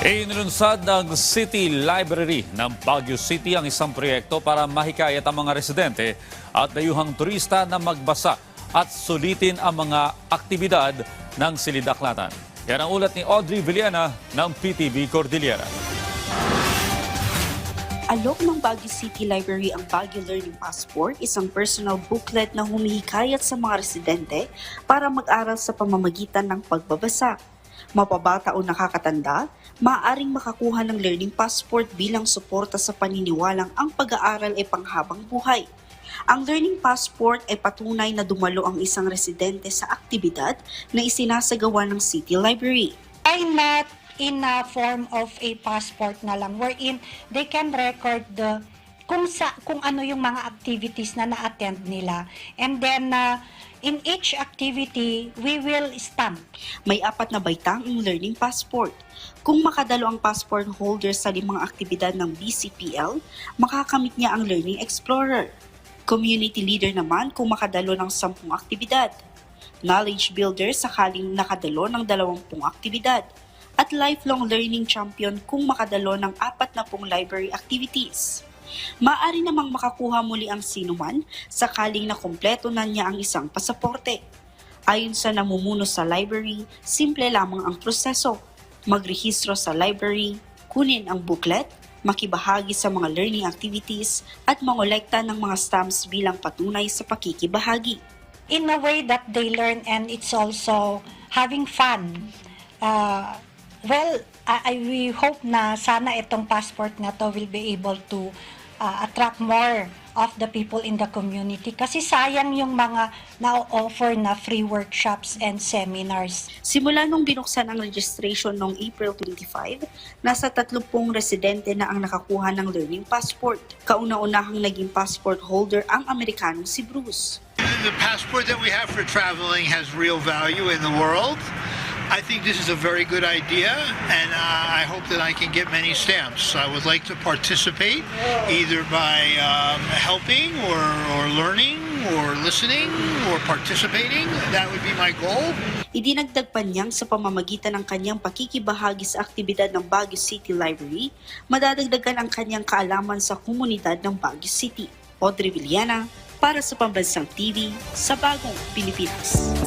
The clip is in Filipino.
Inilunsad ng City Library ng Baguio City ang isang proyekto para mahikayat ang mga residente at dayuhang turista na magbasa at sulitin ang mga aktibidad ng Silidaklatan. Yan ang ulat ni Audrey Villena ng PTV Cordillera. Alok ng Baguio City Library ang Baguio Learning Passport, isang personal booklet na humihikayat sa mga residente para mag-aral sa pamamagitan ng pagbabasa. Mapabata o nakakatanda, maaaring makakuha ng learning passport bilang suporta sa paniniwalang ang pag-aaral ay panghabang buhay. Ang learning passport ay patunay na dumalo ang isang residente sa aktibidad na isinasagawa ng City Library. Why not in a form of a passport na lang wherein they can record the kung ano yung mga activities na na-attend nila, and then in each activity we will stamp. May 4 na baitang ang learning passport. Kung makadalo ang passport holder sa 5 aktibidad ng BCPL, makakamit niya ang Learning Explorer. Community leader naman kung makadalo ng 10 aktibidad. Knowledge builder sakaling nakadalo ng 20 aktibidad. At lifelong learning champion kung makadalo ng 40 library activities. Maaari namang makakuha muli ang sinuman sakaling na kumpleto na niya ang isang pasaporte. Ayon sa namumuno sa library, simple lamang ang proseso. Magrehistro sa library, kunin ang booklet, makibahagi sa mga learning activities at mangolekta ng mga stamps bilang patunay sa pakikibahagi. In a way that they learn, and it's also having fun. We hope na sana itong passport na to will be able to attract more of the people in the community kasi sayang yung mga na-offer na free workshops and seminars. Simula nung binuksan ang registration noong April 25, nasa 30 residente na ang nakakuha ng learning passport. Kauna-unahang naging passport holder ang Amerikanong si Bruce. The passport that we have for traveling has real value in the world. I think this is a very good idea, and I hope that I can get many stamps. I would like to participate either by helping or learning or listening or participating. That would be my goal. Idinagdag pa niyang sa pamamagitan ng kanyang pakikibahagi sa aktibidad ng Baguio City Library, madadagdagan ang kanyang kaalaman sa komunidad ng Baguio City. Audrey Villena para sa Pambansang TV sa Bagong Pilipinas.